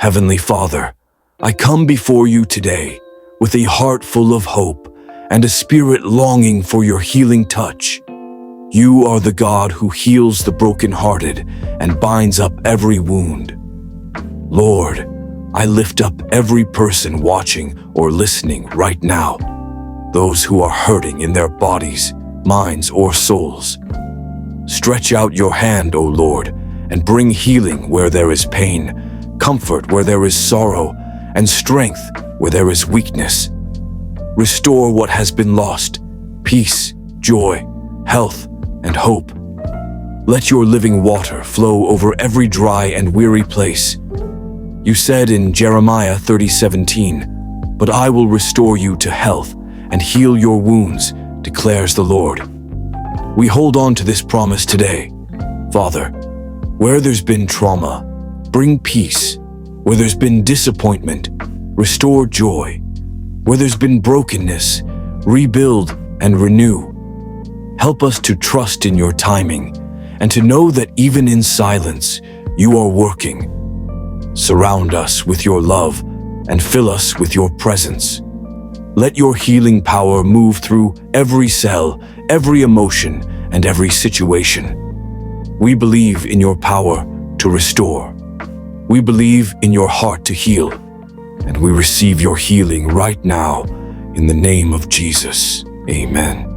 Heavenly Father, I come before you today with a heart full of hope and a spirit longing for your healing touch. You are the God who heals the brokenhearted and binds up every wound. Lord, I lift up every person watching or listening right now, those who are hurting in their bodies, minds, or souls. Stretch out your hand, O Lord, and bring healing where there is pain, comfort where there is sorrow, and strength where there is weakness. Restore what has been lost, peace, joy, health, and hope. Let your living water flow over every dry and weary place. You said in Jeremiah 30:17, "But I will restore you to health and heal your wounds, declares the Lord." We hold on to this promise today. Father, where there's been trauma, bring peace. Where there's been disappointment, restore joy. Where there's been brokenness, rebuild and renew. Help us to trust in your timing and to know that even in silence, you are working. Surround us with your love and fill us with your presence. Let your healing power move through every cell, every emotion, and every situation. We believe in your power to restore. We believe in your heart to heal, and we receive your healing right now in the name of Jesus. Amen.